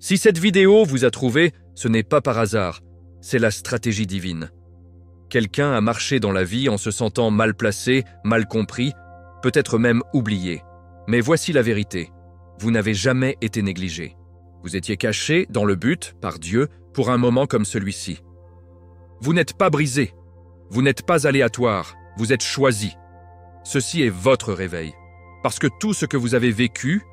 Si cette vidéo vous a trouvé, ce n'est pas par hasard, c'est la stratégie divine. Quelqu'un a marché dans la vie en se sentant mal placé, mal compris, peut-être même oublié. Mais voici la vérité, vous n'avez jamais été négligé. Vous étiez caché dans le but, par Dieu, pour un moment comme celui-ci. Vous n'êtes pas brisé, vous n'êtes pas aléatoire, vous êtes choisi. Ceci est votre réveil. Parce que tout ce que vous avez vécu,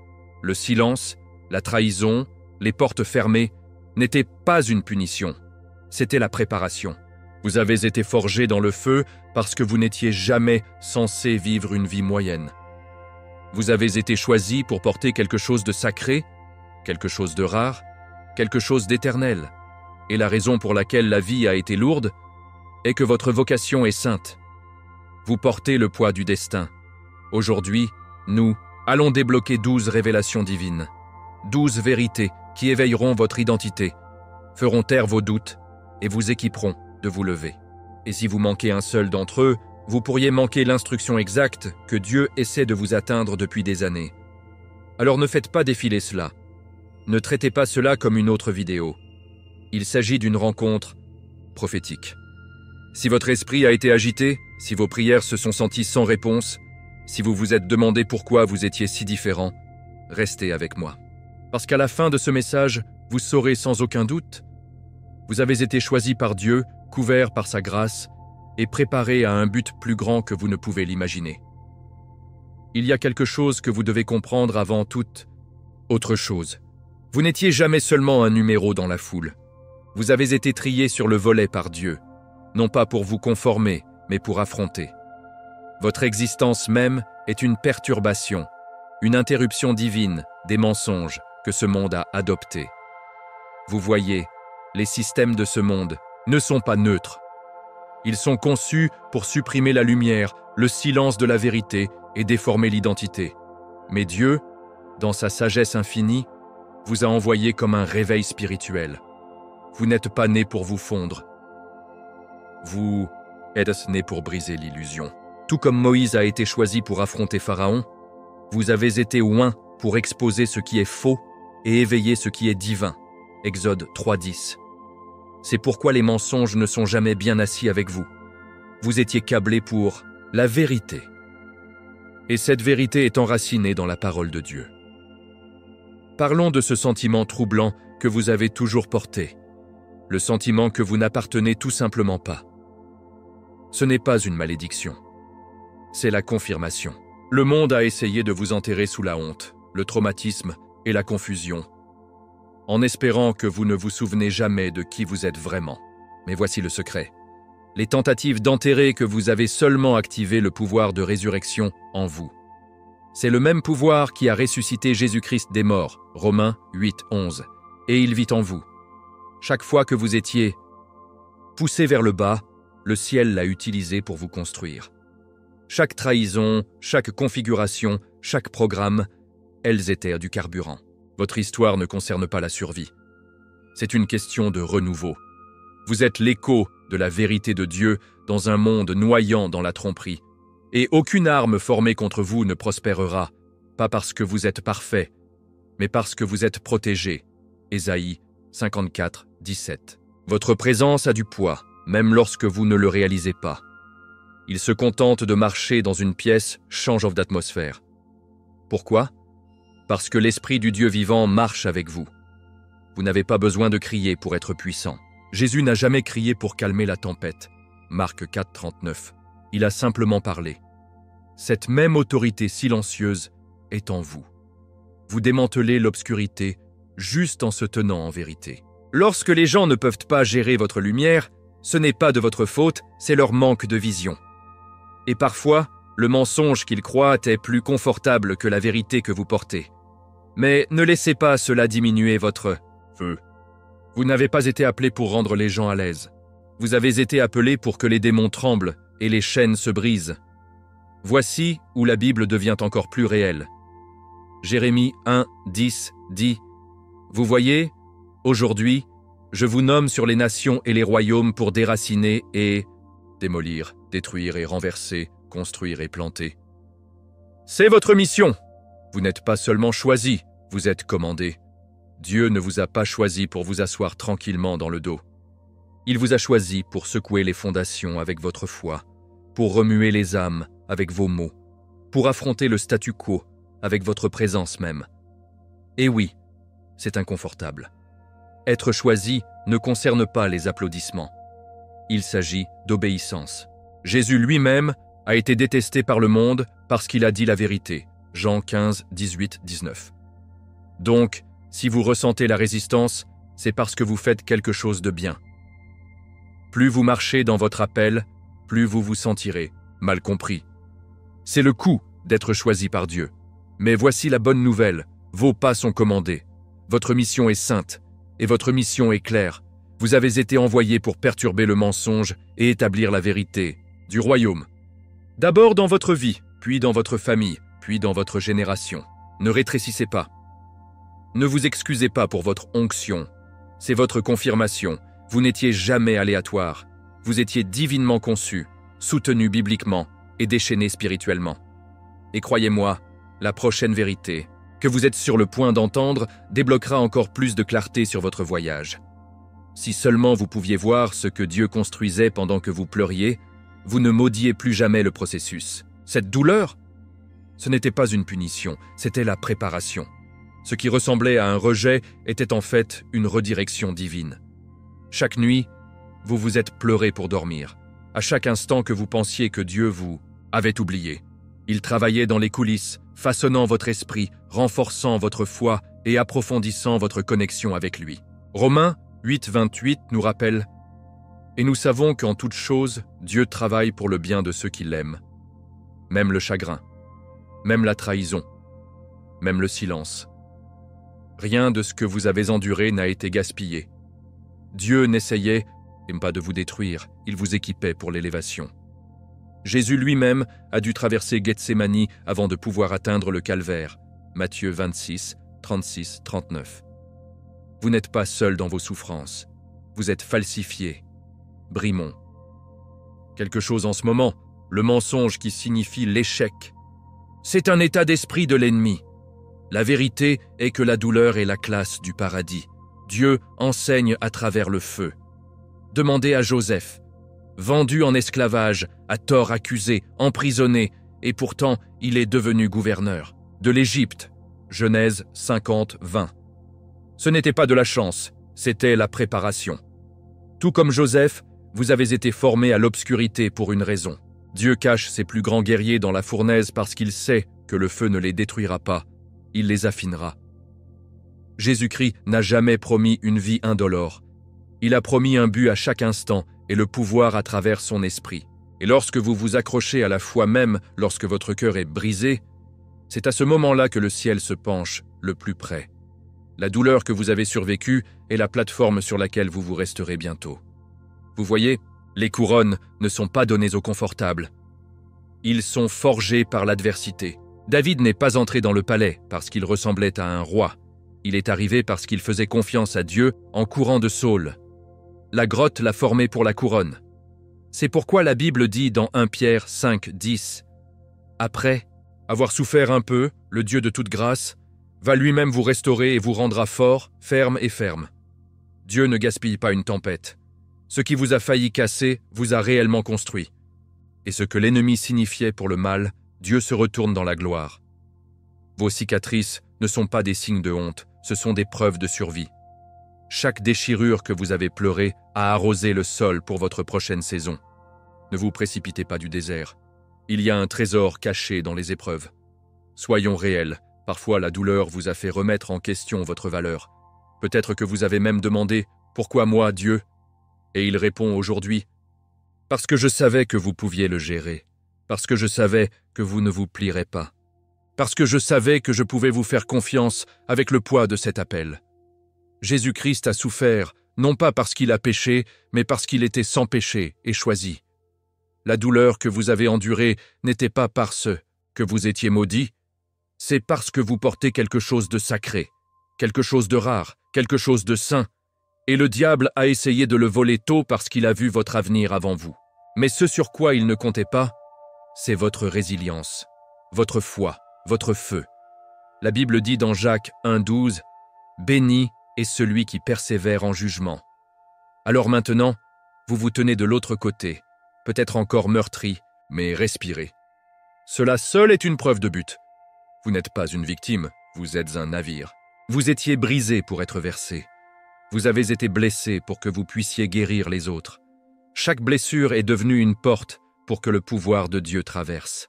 le silence, la trahison, les portes fermées, n'était pas une punition, c'était la préparation. Vous avez été forgé dans le feu parce que vous n'étiez jamais censé vivre une vie moyenne. Vous avez été choisi pour porter quelque chose de sacré, quelque chose de rare, quelque chose d'éternel. Et la raison pour laquelle la vie a été lourde est que votre vocation est sainte. Vous portez le poids du destin. Aujourd'hui, nous allons débloquer 12 révélations divines, 12 vérités qui éveilleront votre identité, feront taire vos doutes et vous équiperont de vous lever. Et si vous manquez un seul d'entre eux, vous pourriez manquer l'instruction exacte que Dieu essaie de vous atteindre depuis des années. Alors ne faites pas défiler cela. Ne traitez pas cela comme une autre vidéo. Il s'agit d'une rencontre prophétique. Si votre esprit a été agité, si vos prières se sont senties sans réponse, si vous vous êtes demandé pourquoi vous étiez si différent, restez avec moi. Parce qu'à la fin de ce message, vous saurez sans aucun doute, vous avez été choisi par Dieu, couvert par sa grâce et préparé à un but plus grand que vous ne pouvez l'imaginer. Il y a quelque chose que vous devez comprendre avant toute autre chose. Vous n'étiez jamais seulement un numéro dans la foule. Vous avez été trié sur le volet par Dieu, non pas pour vous conformer, mais pour affronter. Votre existence même est une perturbation, une interruption divine des mensonges que ce monde a adoptés. Vous voyez, les systèmes de ce monde ne sont pas neutres. Ils sont conçus pour supprimer la lumière, le silence de la vérité et déformer l'identité. Mais Dieu, dans sa sagesse infinie, vous a envoyé comme un réveil spirituel. Vous n'êtes pas né pour vous fondre. Vous êtes né pour briser l'illusion. Tout comme Moïse a été choisi pour affronter Pharaon, vous avez été oint pour exposer ce qui est faux et éveiller ce qui est divin. Exode 3:10. C'est pourquoi les mensonges ne sont jamais bien assis avec vous. Vous étiez câblé pour la vérité. Et cette vérité est enracinée dans la parole de Dieu. Parlons de ce sentiment troublant que vous avez toujours porté. Le sentiment que vous n'appartenez tout simplement pas. Ce n'est pas une malédiction. C'est la confirmation. Le monde a essayé de vous enterrer sous la honte, le traumatisme et la confusion, en espérant que vous ne vous souvenez jamais de qui vous êtes vraiment. Mais voici le secret. Les tentatives d'enterrer que vous avez seulement activé le pouvoir de résurrection en vous. C'est le même pouvoir qui a ressuscité Jésus-Christ des morts, Romains 8:11, et il vit en vous. Chaque fois que vous étiez poussé vers le bas, le ciel l'a utilisé pour vous construire. Chaque trahison, chaque configuration, chaque programme, elles étaient du carburant. Votre histoire ne concerne pas la survie. C'est une question de renouveau. Vous êtes l'écho de la vérité de Dieu dans un monde noyant dans la tromperie. Et aucune arme formée contre vous ne prospérera, pas parce que vous êtes parfait, mais parce que vous êtes protégé. Ésaïe 54:17. Votre présence a du poids, même lorsque vous ne le réalisez pas. Il se contente de marcher dans une pièce change d'atmosphère. Pourquoi ? Parce que l'Esprit du Dieu vivant marche avec vous. Vous n'avez pas besoin de crier pour être puissant. Jésus n'a jamais crié pour calmer la tempête. Marc 4:39. Il a simplement parlé. Cette même autorité silencieuse est en vous. Vous démantelez l'obscurité juste en se tenant en vérité. Lorsque les gens ne peuvent pas gérer votre lumière, ce n'est pas de votre faute, c'est leur manque de vision. Et parfois, le mensonge qu'ils croient est plus confortable que la vérité que vous portez. Mais ne laissez pas cela diminuer votre feu. Vous n'avez pas été appelé pour rendre les gens à l'aise. Vous avez été appelé pour que les démons tremblent et les chaînes se brisent. Voici où la Bible devient encore plus réelle. Jérémie 1:10 dit « Vous voyez, aujourd'hui, je vous nomme sur les nations et les royaumes pour déraciner et démolir, détruire et renverser, construire et planter. C'est votre mission. Vous n'êtes pas seulement choisi, vous êtes commandé. Dieu ne vous a pas choisi pour vous asseoir tranquillement dans le dos. Il vous a choisi pour secouer les fondations avec votre foi, pour remuer les âmes avec vos mots, pour affronter le statu quo avec votre présence même. Et oui, c'est inconfortable. Être choisi ne concerne pas les applaudissements. Il s'agit d'obéissance. Jésus lui-même a été détesté par le monde parce qu'il a dit la vérité. Jean 15, 18, 19. Donc, si vous ressentez la résistance, c'est parce que vous faites quelque chose de bien. Plus vous marchez dans votre appel, plus vous vous sentirez mal compris. C'est le coût d'être choisi par Dieu. Mais voici la bonne nouvelle, vos pas sont commandés. Votre mission est sainte, et votre mission est claire. Vous avez été envoyé pour perturber le mensonge et établir la vérité du royaume. D'abord dans votre vie, puis dans votre famille, puis dans votre génération. Ne rétrécissez pas. Ne vous excusez pas pour votre onction. C'est votre confirmation. Vous n'étiez jamais aléatoire. Vous étiez divinement conçu, soutenu bibliquement et déchaîné spirituellement. Et croyez-moi, la prochaine vérité, que vous êtes sur le point d'entendre, débloquera encore plus de clarté sur votre voyage. Si seulement vous pouviez voir ce que Dieu construisait pendant que vous pleuriez, vous ne maudiez plus jamais le processus. Cette douleur, ce n'était pas une punition, c'était la préparation. Ce qui ressemblait à un rejet était en fait une redirection divine. Chaque nuit, vous vous êtes pleuré pour dormir. À chaque instant que vous pensiez que Dieu vous avait oublié. Il travaillait dans les coulisses, façonnant votre esprit, renforçant votre foi et approfondissant votre connexion avec lui. Romains 8, 28 nous rappelle « Et nous savons qu'en toute chose, Dieu travaille pour le bien de ceux qui l'aiment. Même le chagrin, même la trahison, même le silence. Rien de ce que vous avez enduré n'a été gaspillé. Dieu n'essayait, et pas de vous détruire, il vous équipait pour l'élévation. Jésus lui-même a dû traverser Gethsémani avant de pouvoir atteindre le calvaire. Matthieu 26, 36, 39. Vous n'êtes pas seul dans vos souffrances. Vous êtes falsifié. Brimons. Quelque chose en ce moment, le mensonge qui signifie l'échec. C'est un état d'esprit de l'ennemi. La vérité est que la douleur est la classe du paradis. Dieu enseigne à travers le feu. Demandez à Joseph, vendu en esclavage, à tort accusé, emprisonné, et pourtant il est devenu gouverneur. De l'Égypte, Genèse 50, 20. Ce n'était pas de la chance, c'était la préparation. Tout comme Joseph, vous avez été formé à l'obscurité pour une raison. Dieu cache ses plus grands guerriers dans la fournaise parce qu'il sait que le feu ne les détruira pas, il les affinera. Jésus-Christ n'a jamais promis une vie indolore. Il a promis un but à chaque instant et le pouvoir à travers son esprit. Et lorsque vous vous accrochez à la foi même, lorsque votre cœur est brisé, c'est à ce moment-là que le ciel se penche le plus près. La douleur que vous avez survécue est la plateforme sur laquelle vous vous resterez bientôt. Vous voyez, les couronnes ne sont pas données aux confortables. Ils sont forgés par l'adversité. David n'est pas entré dans le palais parce qu'il ressemblait à un roi. Il est arrivé parce qu'il faisait confiance à Dieu en courant de Saül. La grotte l'a formé pour la couronne. C'est pourquoi la Bible dit dans 1 Pierre 5, 10 « Après avoir souffert un peu, le Dieu de toute grâce va lui-même vous restaurer et vous rendra fort, ferme et ferme. Dieu ne gaspille pas une tempête. Ce qui vous a failli casser vous a réellement construit. Et ce que l'ennemi signifiait pour le mal, Dieu se retourne dans la gloire. Vos cicatrices ne sont pas des signes de honte, ce sont des preuves de survie. Chaque déchirure que vous avez pleurée a arrosé le sol pour votre prochaine saison. Ne vous précipitez pas du désert. Il y a un trésor caché dans les épreuves. Soyons réels, parfois la douleur vous a fait remettre en question votre valeur. Peut-être que vous avez même demandé « Pourquoi moi, Dieu ?» Et il répond aujourd'hui « Parce que je savais que vous pouviez le gérer. Parce que je savais que vous ne vous plierez pas. Parce que je savais que je pouvais vous faire confiance avec le poids de cet appel. » Jésus-Christ a souffert, non pas parce qu'il a péché, mais parce qu'il était sans péché et choisi. La douleur que vous avez endurée n'était pas parce que vous étiez maudit, c'est parce que vous portez quelque chose de sacré, quelque chose de rare, quelque chose de saint, et le diable a essayé de le voler tôt parce qu'il a vu votre avenir avant vous. Mais ce sur quoi il ne comptait pas, c'est votre résilience, votre foi, votre feu. La Bible dit dans Jacques 1,12 « Béni est celui qui persévère en jugement. Alors maintenant, vous vous tenez de l'autre côté, peut-être encore meurtri, mais respirez. Cela seul est une preuve de but. Vous n'êtes pas une victime, vous êtes un navire. Vous étiez brisé pour être versé. Vous avez été blessé pour que vous puissiez guérir les autres. Chaque blessure est devenue une porte pour que le pouvoir de Dieu traverse.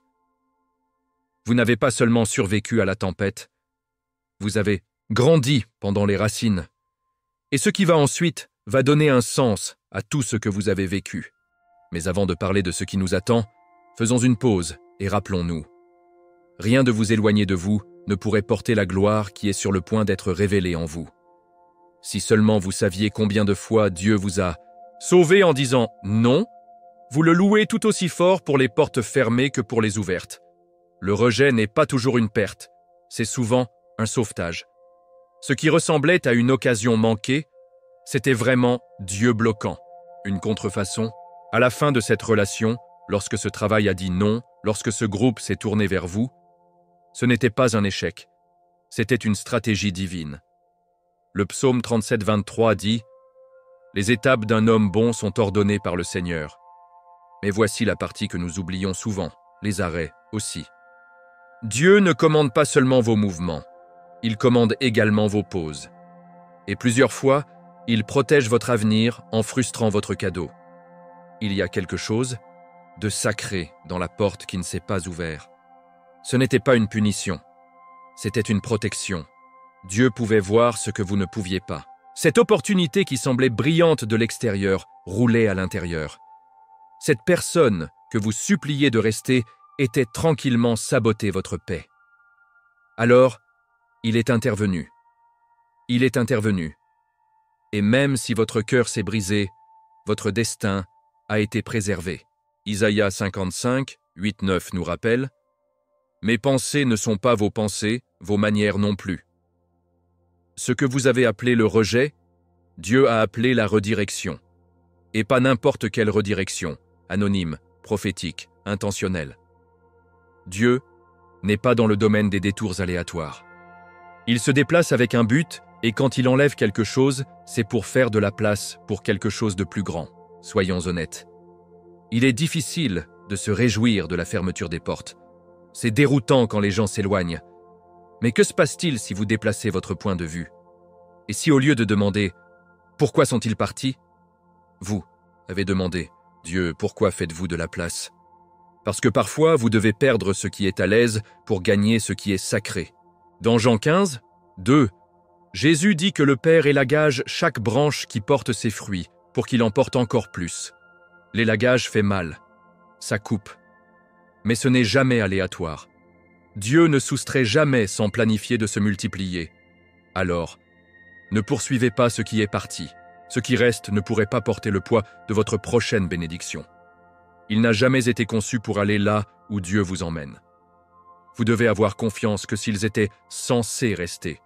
Vous n'avez pas seulement survécu à la tempête, vous avez grandi pendant les racines. Et ce qui va ensuite va donner un sens à tout ce que vous avez vécu. Mais avant de parler de ce qui nous attend, faisons une pause et rappelons-nous. Rien de vous éloigner de vous ne pourrait porter la gloire qui est sur le point d'être révélée en vous. Si seulement vous saviez combien de fois Dieu vous a sauvé en disant non, vous le louez tout aussi fort pour les portes fermées que pour les ouvertes. Le rejet n'est pas toujours une perte, c'est souvent un sauvetage. Ce qui ressemblait à une occasion manquée, c'était vraiment Dieu bloquant, une contrefaçon. À la fin de cette relation, lorsque ce travail a dit non, lorsque ce groupe s'est tourné vers vous, ce n'était pas un échec, c'était une stratégie divine. Le psaume 37, 23 dit « Les étapes d'un homme bon sont ordonnées par le Seigneur. » Mais voici la partie que nous oublions souvent, les arrêts aussi. Dieu ne commande pas seulement vos mouvements, il commande également vos pauses. Et plusieurs fois, il protège votre avenir en frustrant votre cadeau. Il y a quelque chose de sacré dans la porte qui ne s'est pas ouverte. Ce n'était pas une punition, c'était une protection. Dieu pouvait voir ce que vous ne pouviez pas. Cette opportunité qui semblait brillante de l'extérieur roulait à l'intérieur. Cette personne que vous suppliez de rester était tranquillement saboter votre paix. Alors, il est intervenu. Il est intervenu. Et même si votre cœur s'est brisé, votre destin a été préservé. Isaïe 55, 8-9 nous rappelle « Mes pensées ne sont pas vos pensées, vos manières non plus. » Ce que vous avez appelé le rejet, Dieu a appelé la redirection. Et pas n'importe quelle redirection, anonyme, prophétique, intentionnelle. Dieu n'est pas dans le domaine des détours aléatoires. Il se déplace avec un but, et quand il enlève quelque chose, c'est pour faire de la place pour quelque chose de plus grand. Soyons honnêtes. Il est difficile de se réjouir de la fermeture des portes. C'est déroutant quand les gens s'éloignent. Mais que se passe-t-il si vous déplacez votre point de vue? Et si au lieu de demander « Pourquoi sont-ils partis ?» vous avez demandé « Dieu, pourquoi faites-vous de la place ?» Parce que parfois, vous devez perdre ce qui est à l'aise pour gagner ce qui est sacré. Dans Jean 15, 2, Jésus dit que le Père élagage chaque branche qui porte ses fruits pour qu'il en porte encore plus. L'élagage fait mal, ça coupe. Mais ce n'est jamais aléatoire. Dieu ne soustrait jamais sans planifier de se multiplier. Alors, ne poursuivez pas ce qui est parti. Ce qui reste ne pourrait pas porter le poids de votre prochaine bénédiction. Il n'a jamais été conçu pour aller là où Dieu vous emmène. Vous devez avoir confiance que s'ils étaient censés rester,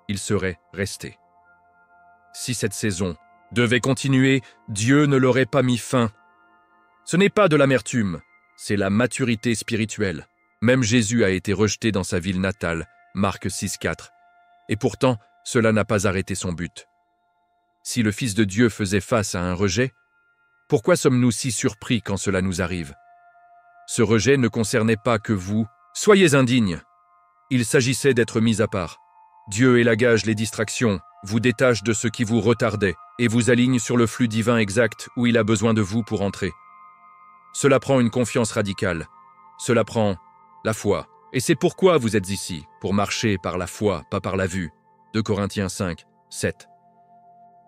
ils seraient restés. Si cette saison devait continuer, Dieu ne l'aurait pas mis fin. Ce n'est pas de l'amertume, c'est la maturité spirituelle. Même Jésus a été rejeté dans sa ville natale, Marc 6,4. Et pourtant, cela n'a pas arrêté son but. Si le Fils de Dieu faisait face à un rejet, pourquoi sommes-nous si surpris quand cela nous arrive? Ce rejet ne concernait pas que vous. Soyez indignes. Il s'agissait d'être mis à part. Dieu élagage les distractions, vous détache de ce qui vous retardait et vous aligne sur le flux divin exact où il a besoin de vous pour entrer. Cela prend une confiance radicale. Cela prend la foi. Et c'est pourquoi vous êtes ici, pour marcher par la foi, pas par la vue. 2 Corinthiens 5, 7.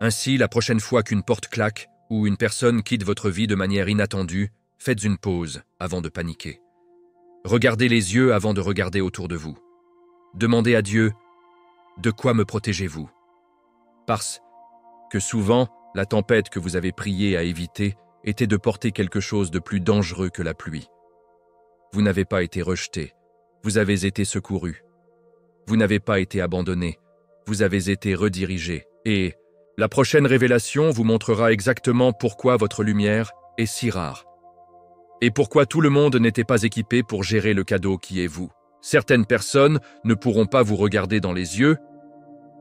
Ainsi, la prochaine fois qu'une porte claque ou une personne quitte votre vie de manière inattendue, faites une pause avant de paniquer. Regardez les yeux avant de regarder autour de vous. Demandez à Dieu, de quoi me protégez-vous? Parce que souvent, la tempête que vous avez prié à éviter était de porter quelque chose de plus dangereux que la pluie. Vous n'avez pas été rejeté, vous avez été secouru. Vous n'avez pas été abandonné, vous avez été redirigé. Et la prochaine révélation vous montrera exactement pourquoi votre lumière est si rare. Et pourquoi tout le monde n'était pas équipé pour gérer le cadeau qui est vous. Certaines personnes ne pourront pas vous regarder dans les yeux,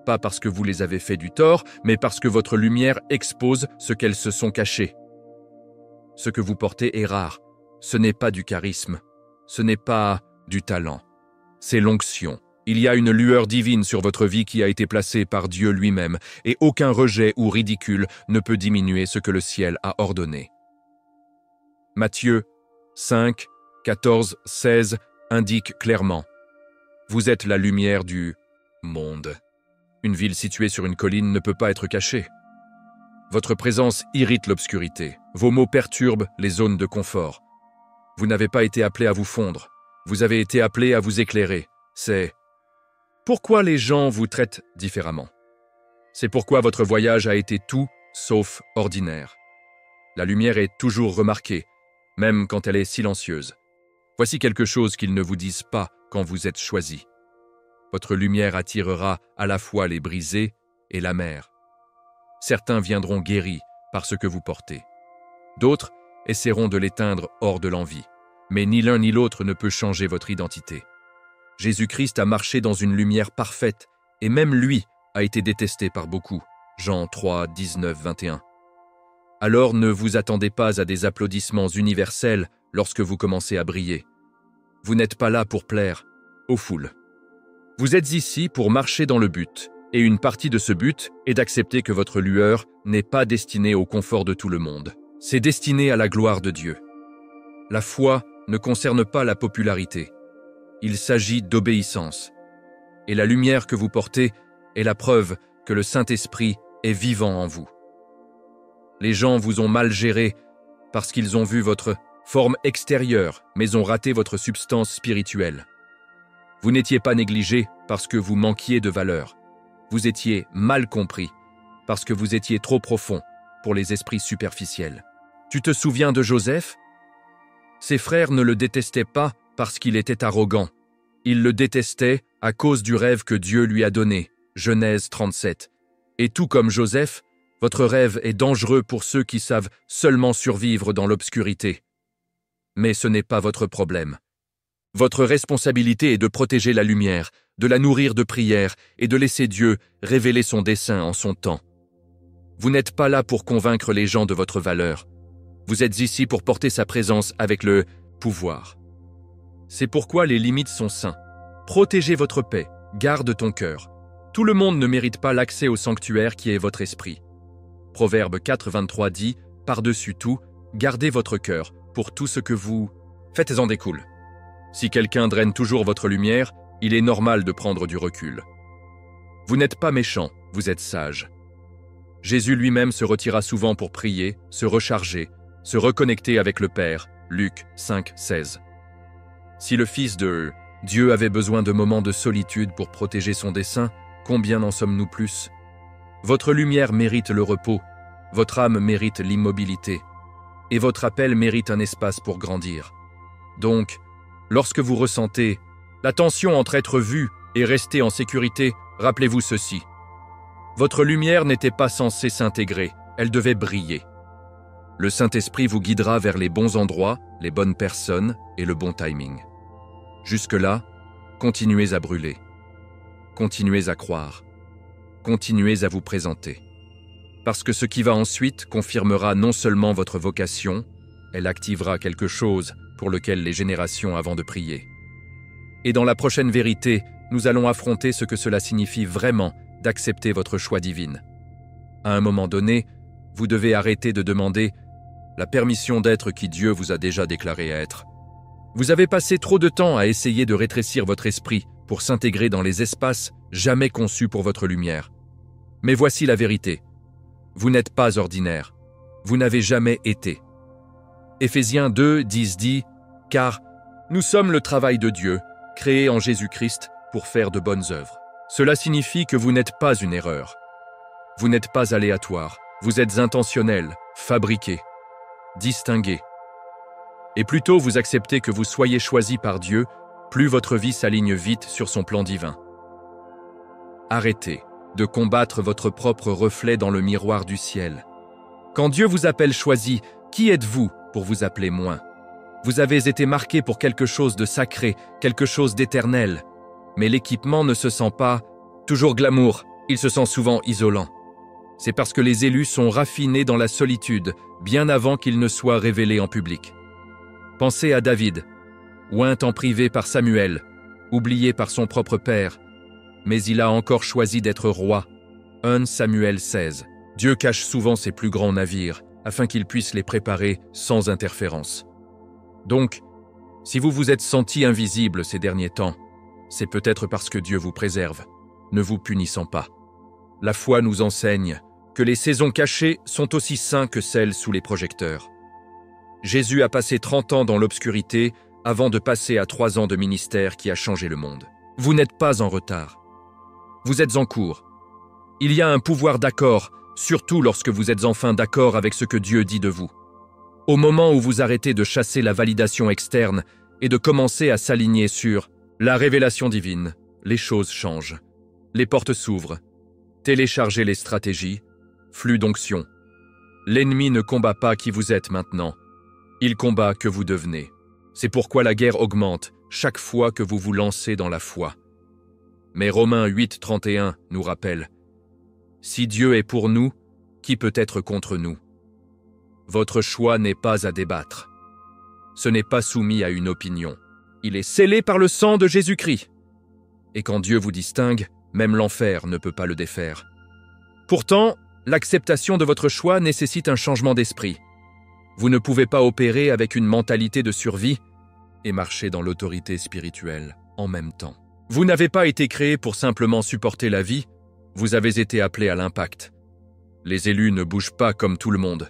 pas parce que vous les avez fait du tort, mais parce que votre lumière expose ce qu'elles se sont cachées. Ce que vous portez est rare. Ce n'est pas du charisme. Ce n'est pas du talent. C'est l'onction. Il y a une lueur divine sur votre vie qui a été placée par Dieu lui-même, et aucun rejet ou ridicule ne peut diminuer ce que le ciel a ordonné. Matthieu 5, 14, 16 indique clairement « Vous êtes la lumière du monde ». Une ville située sur une colline ne peut pas être cachée. Votre présence irrite l'obscurité. Vos mots perturbent les zones de confort. Vous n'avez pas été appelé à vous fondre. Vous avez été appelé à vous éclairer. C'est pourquoi les gens vous traitent différemment. C'est pourquoi votre voyage a été tout sauf ordinaire. La lumière est toujours remarquée, même quand elle est silencieuse. Voici quelque chose qu'ils ne vous disent pas quand vous êtes choisi. Votre lumière attirera à la fois les brisés et la mer. Certains viendront guéris par ce que vous portez. D'autres essaieront de l'éteindre hors de l'envie. Mais ni l'un ni l'autre ne peut changer votre identité. Jésus-Christ a marché dans une lumière parfaite, et même lui a été détesté par beaucoup. Jean 3, 19, 21. Alors ne vous attendez pas à des applaudissements universels lorsque vous commencez à briller. Vous n'êtes pas là pour plaire aux foules. Vous êtes ici pour marcher dans le but, et une partie de ce but est d'accepter que votre lueur n'est pas destinée au confort de tout le monde. C'est destiné à la gloire de Dieu. La foi ne concerne pas la popularité. Il s'agit d'obéissance. Et la lumière que vous portez est la preuve que le Saint-Esprit est vivant en vous. Les gens vous ont mal géré parce qu'ils ont vu votre forme extérieure, mais ont raté votre substance spirituelle. Vous n'étiez pas négligé parce que vous manquiez de valeur. Vous étiez mal compris parce que vous étiez trop profond pour les esprits superficiels. Tu te souviens de Joseph ? Ses frères ne le détestaient pas parce qu'il était arrogant. Ils le détestaient à cause du rêve que Dieu lui a donné, Genèse 37. Et tout comme Joseph, votre rêve est dangereux pour ceux qui savent seulement survivre dans l'obscurité. Mais ce n'est pas votre problème. Votre responsabilité est de protéger la lumière, de la nourrir de prières et de laisser Dieu révéler son dessein en son temps. Vous n'êtes pas là pour convaincre les gens de votre valeur. Vous êtes ici pour porter sa présence avec le pouvoir. C'est pourquoi les limites sont saints. Protégez votre paix, garde ton cœur. Tout le monde ne mérite pas l'accès au sanctuaire qui est votre esprit. Proverbe 4, 23 dit « Par-dessus tout, gardez votre cœur pour tout ce que vous... Faites-en découle. » Si quelqu'un draine toujours votre lumière, il est normal de prendre du recul. Vous n'êtes pas méchant, vous êtes sage. Jésus lui-même se retira souvent pour prier, se recharger, se reconnecter avec le Père, Luc 5, 16. Si le Fils de Dieu avait besoin de moments de solitude pour protéger son dessein, combien en sommes-nous plus ? Votre lumière mérite le repos, votre âme mérite l'immobilité, et votre appel mérite un espace pour grandir. Donc, lorsque vous ressentez la tension entre être vu et rester en sécurité, rappelez-vous ceci. Votre lumière n'était pas censée s'intégrer, elle devait briller. Le Saint-Esprit vous guidera vers les bons endroits, les bonnes personnes et le bon timing. Jusque-là, continuez à brûler. Continuez à croire. Continuez à vous présenter. Parce que ce qui va ensuite confirmera non seulement votre vocation, elle activera quelque chose pour lequel les générations avant de prier. Et dans la prochaine vérité, nous allons affronter ce que cela signifie vraiment d'accepter votre choix divin. À un moment donné, vous devez arrêter de demander la permission d'être qui Dieu vous a déjà déclaré être. Vous avez passé trop de temps à essayer de rétrécir votre esprit pour s'intégrer dans les espaces jamais conçus pour votre lumière. Mais voici la vérité. Vous n'êtes pas ordinaire. Vous n'avez jamais été. Éphésiens 2, 10 dit « Car nous sommes le travail de Dieu, créé en Jésus-Christ pour faire de bonnes œuvres. » Cela signifie que vous n'êtes pas une erreur. Vous n'êtes pas aléatoire. Vous êtes intentionnel, fabriqué, distingué. Et plus tôt vous acceptez que vous soyez choisi par Dieu, plus votre vie s'aligne vite sur son plan divin. Arrêtez de combattre votre propre reflet dans le miroir du ciel. Quand Dieu vous appelle choisi, qui êtes-vous pour vous appeler moins ? Vous avez été marqué pour quelque chose de sacré, quelque chose d'éternel. Mais l'équipement ne se sent pas toujours glamour. Il se sent souvent isolant. C'est parce que les élus sont raffinés dans la solitude, bien avant qu'ils ne soient révélés en public. Pensez à David, oint en privé par Samuel, oublié par son propre père, mais il a encore choisi d'être roi. 1 Samuel 16. Dieu cache souvent ses plus grands navires, afin qu'il puisse les préparer sans interférence. Donc, si vous vous êtes senti invisible ces derniers temps, c'est peut-être parce que Dieu vous préserve, ne vous punissant pas. La foi nous enseigne que les saisons cachées sont aussi saintes que celles sous les projecteurs. Jésus a passé 30 ans dans l'obscurité avant de passer à 3 ans de ministère qui a changé le monde. Vous n'êtes pas en retard. Vous êtes en cours. Il y a un pouvoir d'accord, surtout lorsque vous êtes enfin d'accord avec ce que Dieu dit de vous. Au moment où vous arrêtez de chasser la validation externe et de commencer à s'aligner sur la révélation divine, les choses changent. Les portes s'ouvrent. Téléchargez les stratégies, flux d'onction. L'ennemi ne combat pas qui vous êtes maintenant. Il combat que vous devenez. C'est pourquoi la guerre augmente chaque fois que vous vous lancez dans la foi. Mais Romains 8:31 nous rappelle « Si Dieu est pour nous, qui peut être contre nous ?» Votre choix n'est pas à débattre. Ce n'est pas soumis à une opinion. Il est scellé par le sang de Jésus-Christ. Et quand Dieu vous distingue, même l'enfer ne peut pas le défaire. Pourtant, l'acceptation de votre choix nécessite un changement d'esprit. Vous ne pouvez pas opérer avec une mentalité de survie et marcher dans l'autorité spirituelle en même temps. Vous n'avez pas été créé pour simplement supporter la vie, vous avez été appelé à l'impact. Les élus ne bougent pas comme tout le monde.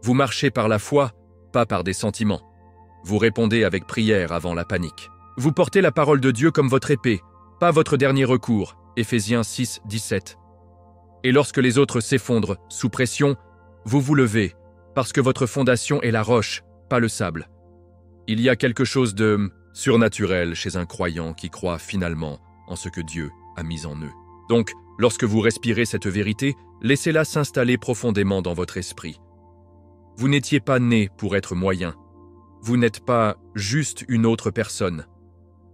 Vous marchez par la foi, pas par des sentiments. Vous répondez avec prière avant la panique. Vous portez la parole de Dieu comme votre épée, pas votre dernier recours. Éphésiens 6:17. Et lorsque les autres s'effondrent sous pression, vous vous levez, parce que votre fondation est la roche, pas le sable. Il y a quelque chose de surnaturel chez un croyant qui croit finalement en ce que Dieu a mis en eux. Donc, lorsque vous respirez cette vérité, laissez-la s'installer profondément dans votre esprit. Vous n'étiez pas né pour être moyen. Vous n'êtes pas juste une autre personne.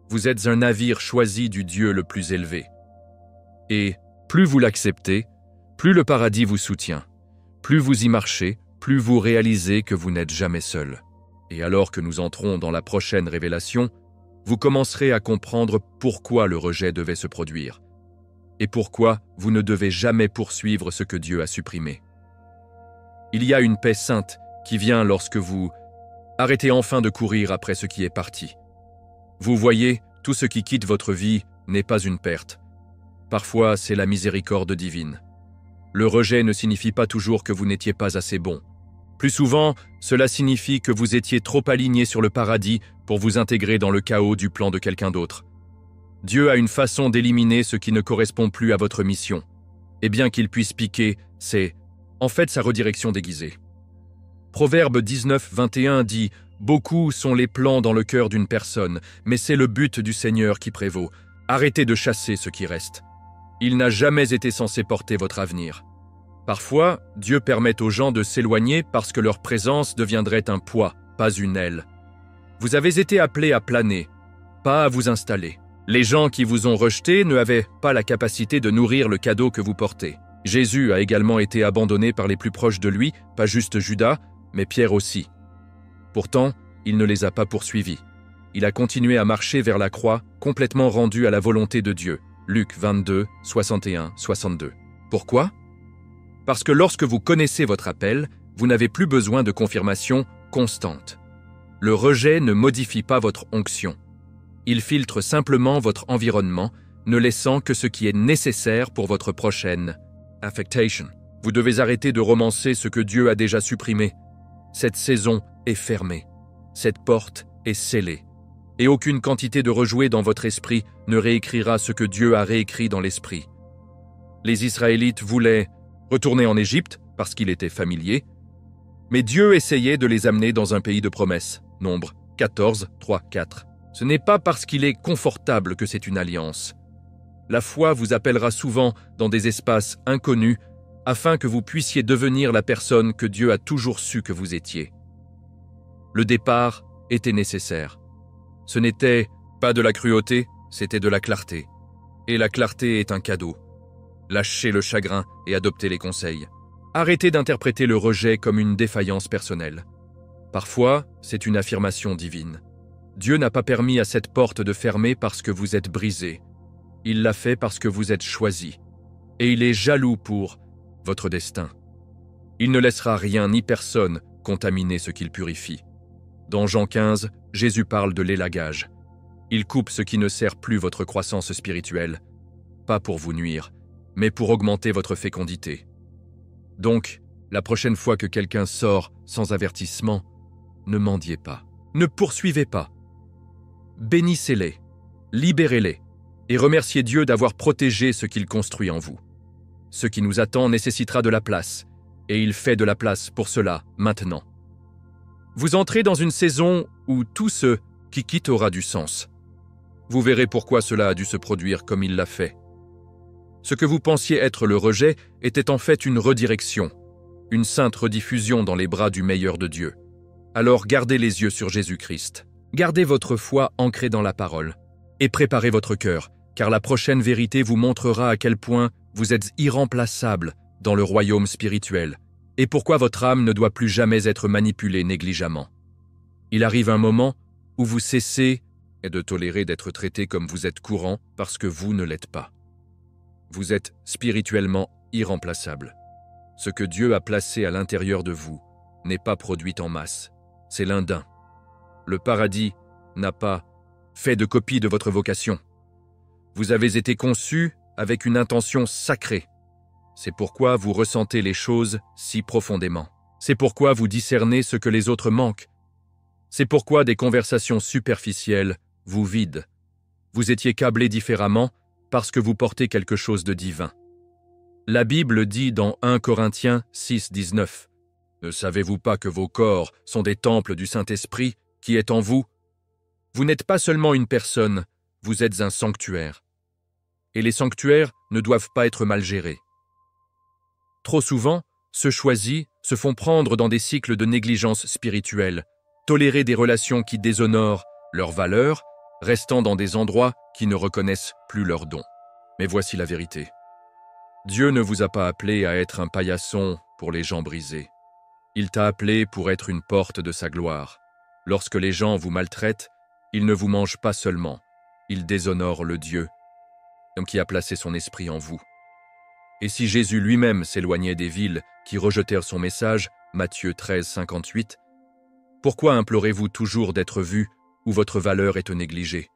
Vous êtes un navire choisi du Dieu le plus élevé. Et plus vous l'acceptez, plus le paradis vous soutient. Plus vous y marchez, plus vous réalisez que vous n'êtes jamais seul. Et alors que nous entrons dans la prochaine révélation, vous commencerez à comprendre pourquoi le rejet devait se produire et pourquoi vous ne devez jamais poursuivre ce que Dieu a supprimé. Il y a une paix sainte qui vient lorsque vous arrêtez enfin de courir après ce qui est parti. Vous voyez, tout ce qui quitte votre vie n'est pas une perte. Parfois, c'est la miséricorde divine. Le rejet ne signifie pas toujours que vous n'étiez pas assez bon. Plus souvent, cela signifie que vous étiez trop aligné sur le paradis pour vous intégrer dans le chaos du plan de quelqu'un d'autre. Dieu a une façon d'éliminer ce qui ne correspond plus à votre mission. Et bien qu'il puisse piquer, c'est en fait sa redirection déguisée. Proverbe 19:21 dit « Beaucoup sont les plans dans le cœur d'une personne, mais c'est le but du Seigneur qui prévaut. Arrêtez de chasser ce qui reste. Il n'a jamais été censé porter votre avenir. » Parfois, Dieu permet aux gens de s'éloigner parce que leur présence deviendrait un poids, pas une aile. Vous avez été appelés à planer, pas à vous installer. Les gens qui vous ont rejeté ne avaient pas la capacité de nourrir le cadeau que vous portez. Jésus a également été abandonné par les plus proches de lui, pas juste Judas, mais Pierre aussi. Pourtant, il ne les a pas poursuivis. Il a continué à marcher vers la croix, complètement rendu à la volonté de Dieu. Luc 22, 61, 62. Pourquoi ? Parce que lorsque vous connaissez votre appel, vous n'avez plus besoin de confirmation constante. Le rejet ne modifie pas votre onction. Il filtre simplement votre environnement, ne laissant que ce qui est nécessaire pour votre prochaine affectation. Vous devez arrêter de romancer ce que Dieu a déjà supprimé. Cette saison est fermée. Cette porte est scellée. Et aucune quantité de rejouer dans votre esprit ne réécrira ce que Dieu a réécrit dans l'esprit. Les Israélites voulaient retourner en Égypte parce qu'il était familier, mais Dieu essayait de les amener dans un pays de promesses. Nombre 14, 3, 4. Ce n'est pas parce qu'il est confortable que c'est une alliance. La foi vous appellera souvent dans des espaces inconnus afin que vous puissiez devenir la personne que Dieu a toujours su que vous étiez. Le départ était nécessaire. Ce n'était pas de la cruauté, c'était de la clarté. Et la clarté est un cadeau. Lâchez le chagrin et adoptez les conseils. Arrêtez d'interpréter le rejet comme une défaillance personnelle. Parfois, c'est une affirmation divine. Dieu n'a pas permis à cette porte de fermer parce que vous êtes brisé. Il l'a fait parce que vous êtes choisi. Et il est jaloux pour votre destin. Il ne laissera rien ni personne contaminer ce qu'il purifie. Dans Jean 15, Jésus parle de l'élagage. Il coupe ce qui ne sert plus votre croissance spirituelle, pas pour vous nuire, mais pour augmenter votre fécondité. Donc, la prochaine fois que quelqu'un sort sans avertissement, ne mendiez pas, ne poursuivez pas. Bénissez-les, libérez-les, et remerciez Dieu d'avoir protégé ce qu'il construit en vous. Ce qui nous attend nécessitera de la place, et il fait de la place pour cela maintenant. Vous entrez dans une saison où tout ce qui quitte aura du sens. Vous verrez pourquoi cela a dû se produire comme il l'a fait. Ce que vous pensiez être le rejet était en fait une redirection, une sainte rediffusion dans les bras du meilleur de Dieu. Alors gardez les yeux sur Jésus-Christ. Gardez votre foi ancrée dans la parole et préparez votre cœur, car la prochaine vérité vous montrera à quel point vous êtes irremplaçable dans le royaume spirituel et pourquoi votre âme ne doit plus jamais être manipulée négligemment. Il arrive un moment où vous cessez de tolérer d'être traité comme vous êtes courant parce que vous ne l'êtes pas. Vous êtes spirituellement irremplaçable. Ce que Dieu a placé à l'intérieur de vous n'est pas produit en masse, c'est l'un d'un. Le paradis n'a pas fait de copie de votre vocation. Vous avez été conçu avec une intention sacrée. C'est pourquoi vous ressentez les choses si profondément. C'est pourquoi vous discernez ce que les autres manquent. C'est pourquoi des conversations superficielles vous vident. Vous étiez câblé différemment parce que vous portez quelque chose de divin. La Bible dit dans 1 Corinthiens 6, 19 « Ne savez-vous pas que vos corps sont des temples du Saint-Esprit qui est en vous? Vous n'êtes pas seulement une personne, vous êtes un sanctuaire. Et les sanctuaires ne doivent pas être mal gérés. » Trop souvent, ceux choisis se font prendre dans des cycles de négligence spirituelle, tolérer des relations qui déshonorent leurs valeurs, restant dans des endroits qui ne reconnaissent plus leurs dons. Mais voici la vérité. Dieu ne vous a pas appelé à être un paillasson pour les gens brisés. Il t'a appelé pour être une porte de sa gloire. Lorsque les gens vous maltraitent, ils ne vous mangent pas seulement, ils déshonorent le Dieu qui a placé son esprit en vous. Et si Jésus lui-même s'éloignait des villes qui rejetèrent son message, Matthieu 13, 58, pourquoi implorez-vous toujours d'être vu où votre valeur est négligée?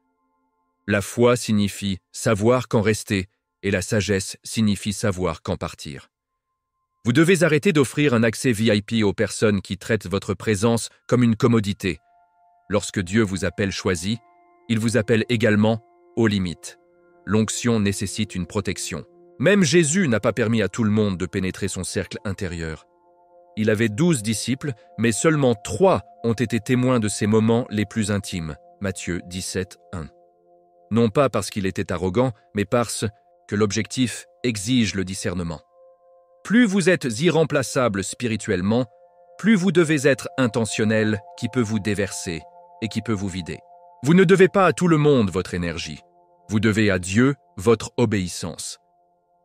La foi signifie savoir quand rester et la sagesse signifie savoir quand partir. Vous devez arrêter d'offrir un accès VIP aux personnes qui traitent votre présence comme une commodité. Lorsque Dieu vous appelle choisi, il vous appelle également aux limites. L'onction nécessite une protection. Même Jésus n'a pas permis à tout le monde de pénétrer son cercle intérieur. Il avait 12 disciples, mais seulement 3 ont été témoins de ses moments les plus intimes. Matthieu 17, 1. Non pas parce qu'il était arrogant, mais parce que l'objectif exige le discernement. Plus vous êtes irremplaçable spirituellement, plus vous devez être intentionnel qui peut vous déverser et qui peut vous vider. Vous ne devez pas à tout le monde votre énergie. Vous devez à Dieu votre obéissance.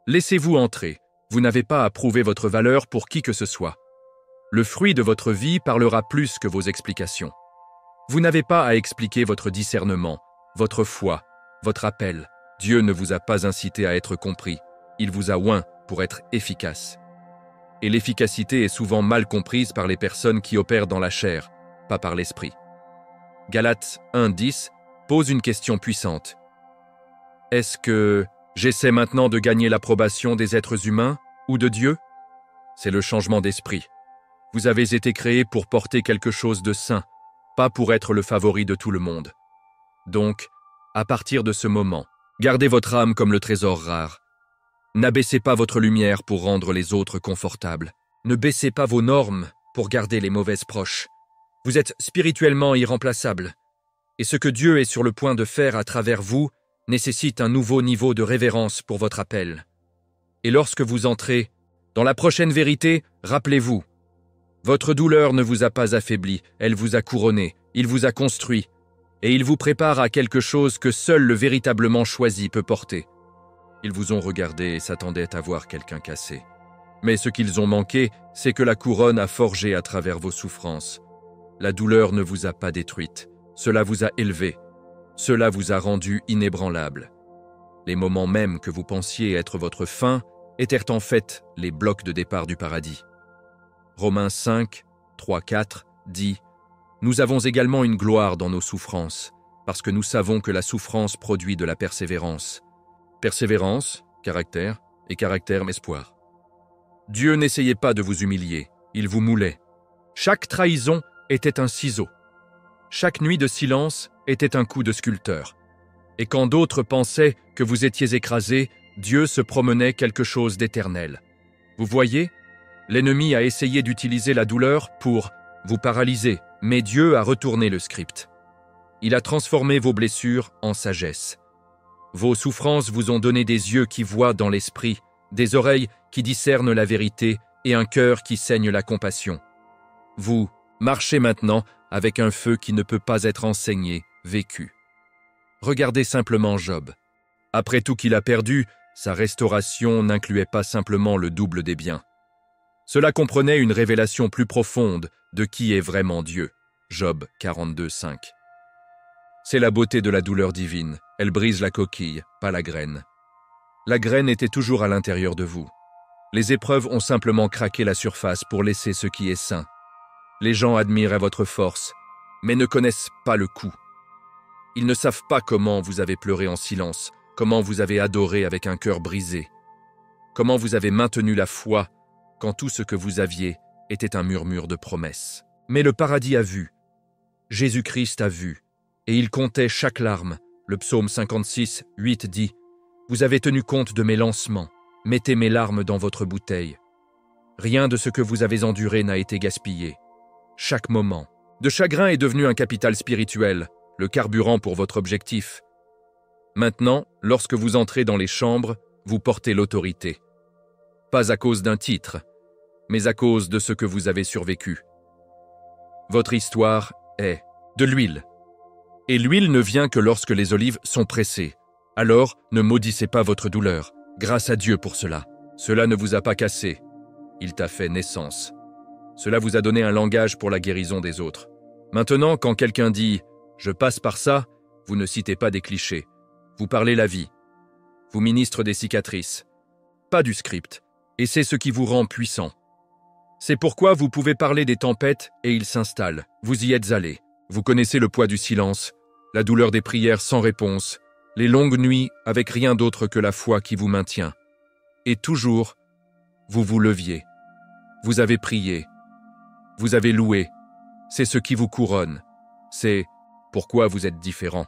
Laissez-vous entrer. Vous n'avez pas à prouver votre valeur pour qui que ce soit. Le fruit de votre vie parlera plus que vos explications. Vous n'avez pas à expliquer votre discernement, votre foi, votre appel. Dieu ne vous a pas incité à être compris. Il vous a oint pour être efficace. Et l'efficacité est souvent mal comprise par les personnes qui opèrent dans la chair, pas par l'esprit. Galates 1:10 pose une question puissante. Est-ce que j'essaie maintenant de gagner l'approbation des êtres humains ou de Dieu? C'est le changement d'esprit. Vous avez été créé pour porter quelque chose de saint, pas pour être le favori de tout le monde. Donc, à partir de ce moment, gardez votre âme comme le trésor rare. N'abaissez pas votre lumière pour rendre les autres confortables. Ne baissez pas vos normes pour garder les mauvaises proches. Vous êtes spirituellement irremplaçable. Et ce que Dieu est sur le point de faire à travers vous nécessite un nouveau niveau de révérence pour votre appel. Et lorsque vous entrez dans la prochaine vérité, rappelez-vous, votre douleur ne vous a pas affaibli, elle vous a couronné, il vous a construit, et il vous prépare à quelque chose que seul le véritablement choisi peut porter. Ils vous ont regardé et s'attendaient à voir quelqu'un cassé. Mais ce qu'ils ont manqué, c'est que la couronne a forgé à travers vos souffrances. La douleur ne vous a pas détruite. Cela vous a élevé. Cela vous a rendu inébranlable. Les moments même que vous pensiez être votre fin étaient en fait les blocs de départ du paradis. Romains 5, 3, 4 dit « Nous avons également une gloire dans nos souffrances, parce que nous savons que la souffrance produit de la persévérance. Persévérance, caractère, et caractère, espoir. » Dieu n'essayait pas de vous humilier, il vous moulait. Chaque trahison était un ciseau. Chaque nuit de silence était un coup de sculpteur. Et quand d'autres pensaient que vous étiez écrasés, Dieu se promenait quelque chose d'éternel. Vous voyez, l'ennemi a essayé d'utiliser la douleur pour vous paralyser, mais Dieu a retourné le script. Il a transformé vos blessures en sagesse. Vos souffrances vous ont donné des yeux qui voient dans l'esprit, des oreilles qui discernent la vérité et un cœur qui saigne la compassion. Vous marchez maintenant avec un feu qui ne peut pas être enseigné, vécu. Regardez simplement Job. Après tout qu'il a perdu, sa restauration n'incluait pas simplement le double des biens. Cela comprenait une révélation plus profonde de qui est vraiment Dieu. Job 42, 5. C'est la beauté de la douleur divine. Elle brise la coquille, pas la graine. La graine était toujours à l'intérieur de vous. Les épreuves ont simplement craqué la surface pour laisser ce qui est sain. Les gens admirent votre force, mais ne connaissent pas le coup. Ils ne savent pas comment vous avez pleuré en silence, comment vous avez adoré avec un cœur brisé, comment vous avez maintenu la foi quand tout ce que vous aviez était un murmure de promesses. Mais le paradis a vu, Jésus-Christ a vu, et il comptait chaque larme. Le psaume 56, 8 dit « Vous avez tenu compte de mes lancements, mettez mes larmes dans votre bouteille. Rien de ce que vous avez enduré n'a été gaspillé. Chaque moment de chagrin est devenu un capital spirituel, le carburant pour votre objectif. Maintenant, lorsque vous entrez dans les chambres, vous portez l'autorité. Pas à cause d'un titre, mais à cause de ce que vous avez survécu. Votre histoire est de l'huile. Et l'huile ne vient que lorsque les olives sont pressées. Alors, ne maudissez pas votre douleur. Grâce à Dieu pour cela. Cela ne vous a pas cassé. Il t'a fait naissance. Cela vous a donné un langage pour la guérison des autres. Maintenant, quand quelqu'un dit « je passe par ça », vous ne citez pas des clichés. Vous parlez la vie. Vous ministrez des cicatrices. Pas du script. Et c'est ce qui vous rend puissant. C'est pourquoi vous pouvez parler des tempêtes et ils s'installent. Vous y êtes allé. Vous connaissez le poids du silence, la douleur des prières sans réponse, les longues nuits avec rien d'autre que la foi qui vous maintient. Et toujours, vous vous leviez. Vous avez prié. Vous avez loué. C'est ce qui vous couronne. C'est pourquoi vous êtes différent.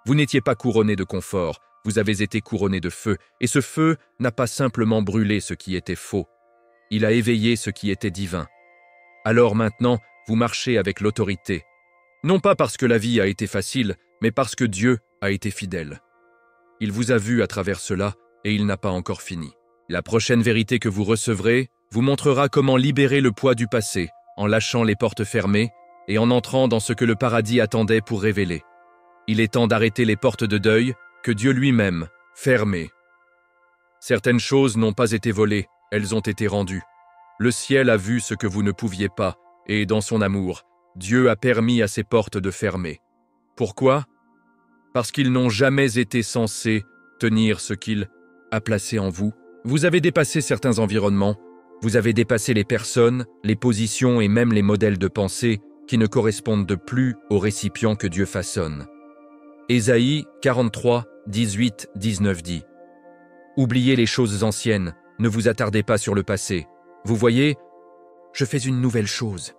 Vous n'étiez pas couronné de confort, vous avez été couronné de feu, et ce feu n'a pas simplement brûlé ce qui était faux. Il a éveillé ce qui était divin. Alors maintenant, vous marchez avec l'autorité. Non pas parce que la vie a été facile, mais parce que Dieu a été fidèle. Il vous a vu à travers cela, et il n'a pas encore fini. La prochaine vérité que vous recevrez vous montrera comment libérer le poids du passé, en lâchant les portes fermées et en entrant dans ce que le paradis attendait pour révéler. Il est temps d'arrêter les portes de deuil que Dieu lui-même fermait. Certaines choses n'ont pas été volées, elles ont été rendues. Le ciel a vu ce que vous ne pouviez pas, et dans son amour, Dieu a permis à ces portes de fermer. Pourquoi ? Parce qu'ils n'ont jamais été censés tenir ce qu'il a placé en vous. Vous avez dépassé certains environnements, vous avez dépassé les personnes, les positions et même les modèles de pensée qui ne correspondent plus au récipient que Dieu façonne. Ésaïe 43, 18, 19 dit « Oubliez les choses anciennes, ne vous attardez pas sur le passé. Vous voyez, je fais une nouvelle chose. »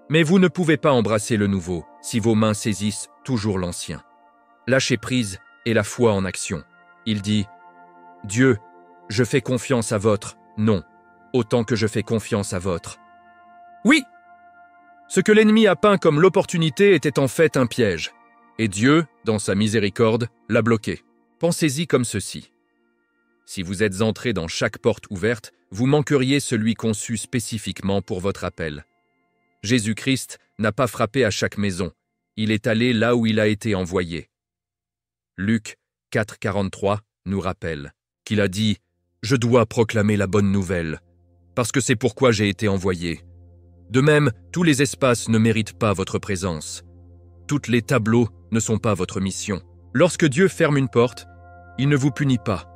Mais vous ne pouvez pas embrasser le nouveau si vos mains saisissent toujours l'ancien. Lâchez prise et la foi en action. Il dit « Dieu, je fais confiance à votre nom, autant que je fais confiance à votre. » Oui! Ce que l'ennemi a peint comme l'opportunité était en fait un piège. Et Dieu, dans sa miséricorde, l'a bloqué. Pensez-y comme ceci. Si vous êtes entré dans chaque porte ouverte, vous manqueriez celui conçu spécifiquement pour votre appel. Jésus-Christ n'a pas frappé à chaque maison. Il est allé là où il a été envoyé. Luc 4, 43 nous rappelle qu'il a dit « Je dois proclamer la bonne nouvelle, parce que c'est pourquoi j'ai été envoyé. » De même, tous les espaces ne méritent pas votre présence. Toutes les tableaux ne sont pas votre mission. Lorsque Dieu ferme une porte, il ne vous punit pas.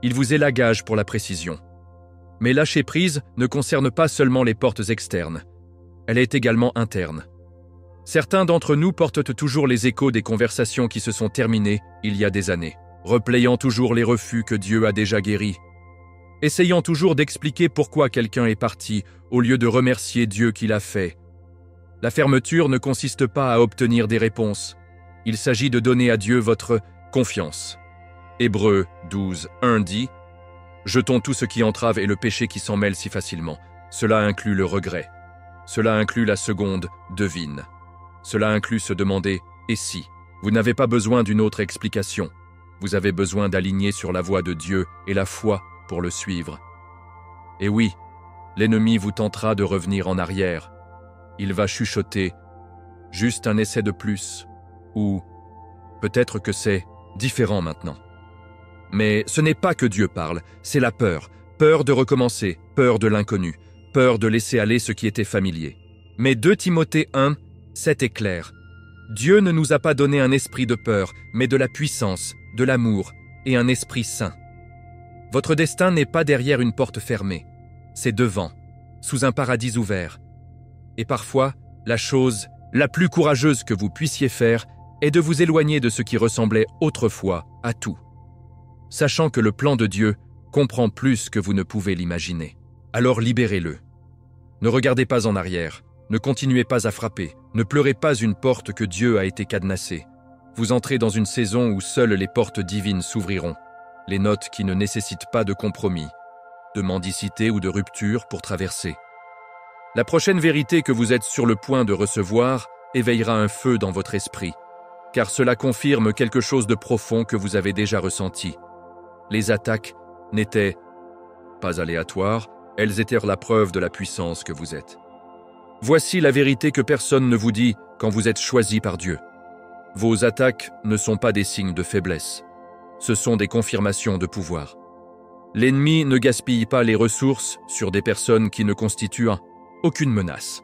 Il vous élagage pour la précision. Mais lâcher prise ne concerne pas seulement les portes externes. Elle est également interne. Certains d'entre nous portent toujours les échos des conversations qui se sont terminées il y a des années, replayant toujours les refus que Dieu a déjà guéris, essayant toujours d'expliquer pourquoi quelqu'un est parti au lieu de remercier Dieu qui l'a fait. La fermeture ne consiste pas à obtenir des réponses. Il s'agit de donner à Dieu votre confiance. Hébreux 12, 1 dit « Jetons tout ce qui entrave et le péché qui s'en mêle si facilement. Cela inclut le regret. Cela inclut la seconde devine. Cela inclut se demander « et si ?» Vous n'avez pas besoin d'une autre explication. Vous avez besoin d'aligner sur la voie de Dieu et la foi pour le suivre. Et oui, l'ennemi vous tentera de revenir en arrière. Il va chuchoter « juste un essai de plus » ou « peut-être que c'est différent maintenant ». Mais ce n'est pas que Dieu parle, c'est la peur. Peur de recommencer, peur de l'inconnu, peur de laisser aller ce qui était familier. Mais 2 Timothée 1, 7 est clair. Dieu ne nous a pas donné un esprit de peur, mais de la puissance, de l'amour et un esprit saint. Votre destin n'est pas derrière une porte fermée, c'est devant, sous un paradis ouvert. Et parfois, la chose la plus courageuse que vous puissiez faire est de vous éloigner de ce qui ressemblait autrefois à tout, sachant que le plan de Dieu comprend plus que vous ne pouvez l'imaginer. Alors libérez-le. Ne regardez pas en arrière, ne continuez pas à frapper, ne pleurez pas une porte que Dieu a été cadenassée. Vous entrez dans une saison où seules les portes divines s'ouvriront, les notes qui ne nécessitent pas de compromis, de mendicité ou de rupture pour traverser. La prochaine vérité que vous êtes sur le point de recevoir éveillera un feu dans votre esprit, car cela confirme quelque chose de profond que vous avez déjà ressenti. Les attaques n'étaient pas aléatoires, elles étaient la preuve de la puissance que vous êtes. Voici la vérité que personne ne vous dit quand vous êtes choisi par Dieu. Vos attaques ne sont pas des signes de faiblesse, ce sont des confirmations de pouvoir. L'ennemi ne gaspille pas les ressources sur des personnes qui ne constituent aucune menace.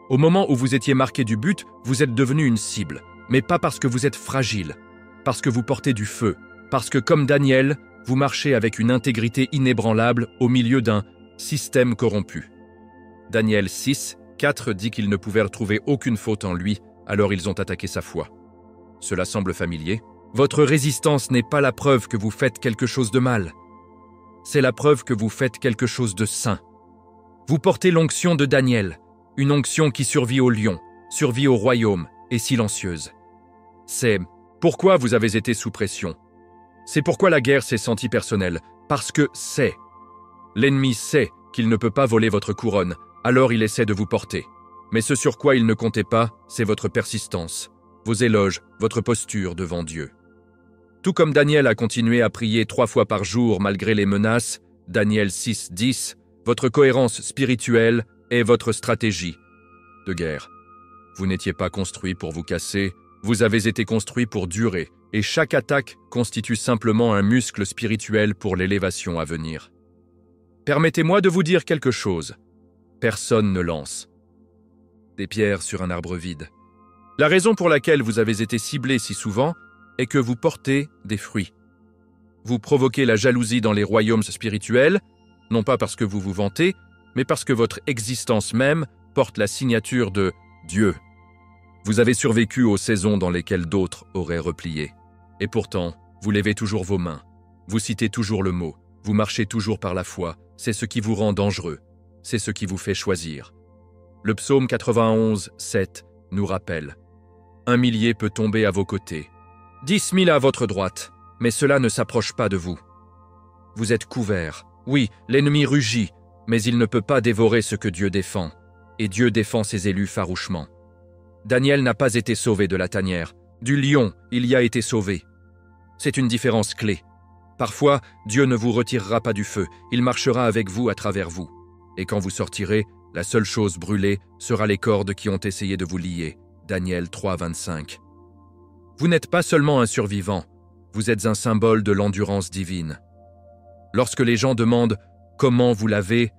Au moment où vous étiez marqué du but, vous êtes devenu une cible, mais pas parce que vous êtes fragile, parce que vous portez du feu, parce que comme Daniel, vous marchez avec une intégrité inébranlable au milieu d'un système corrompu. Daniel 6, 4 dit qu'ils ne pouvaient trouver aucune faute en lui, alors ils ont attaqué sa foi. Cela semble familier. Votre résistance n'est pas la preuve que vous faites quelque chose de mal. C'est la preuve que vous faites quelque chose de saint. Vous portez l'onction de Daniel, une onction qui survit au lion, survit au royaume, et silencieuse. C'est pourquoi vous avez été sous pression. C'est pourquoi la guerre s'est sentie personnelle, parce que c'est. L'ennemi sait qu'il ne peut pas voler votre couronne, alors il essaie de vous porter. Mais ce sur quoi il ne comptait pas, c'est votre persistance, vos éloges, votre posture devant Dieu. Tout comme Daniel a continué à prier 3 fois par jour malgré les menaces, Daniel 6, 10, votre cohérence spirituelle est votre stratégie de guerre. Vous n'étiez pas construit pour vous casser, vous avez été construit pour durer, et chaque attaque constitue simplement un muscle spirituel pour l'élévation à venir. Permettez-moi de vous dire quelque chose. Personne ne lance des pierres sur un arbre vide. La raison pour laquelle vous avez été ciblé si souvent est que vous portez des fruits. Vous provoquez la jalousie dans les royaumes spirituels, non pas parce que vous vous vantez, mais parce que votre existence même porte la signature de Dieu. Vous avez survécu aux saisons dans lesquelles d'autres auraient replié. Et pourtant, vous levez toujours vos mains. Vous citez toujours le mot. Vous marchez toujours par la foi. C'est ce qui vous rend dangereux. C'est ce qui vous fait choisir. Le psaume 91, 7 nous rappelle « 1 millier peut tomber à vos côtés, 10 000 à votre droite, mais cela ne s'approche pas de vous. Vous êtes couverts. Oui, l'ennemi rugit, mais il ne peut pas dévorer ce que Dieu défend. Et Dieu défend ses élus farouchement. Daniel n'a pas été sauvé de la tanière. Du lion, il y a été sauvé. C'est une différence clé. Parfois, Dieu ne vous retirera pas du feu, il marchera avec vous à travers vous. Et quand vous sortirez, la seule chose brûlée sera les cordes qui ont essayé de vous lier. Daniel 3, 25. Vous n'êtes pas seulement un survivant, vous êtes un symbole de l'endurance divine. Lorsque les gens demandent « Comment vous l'avez ?»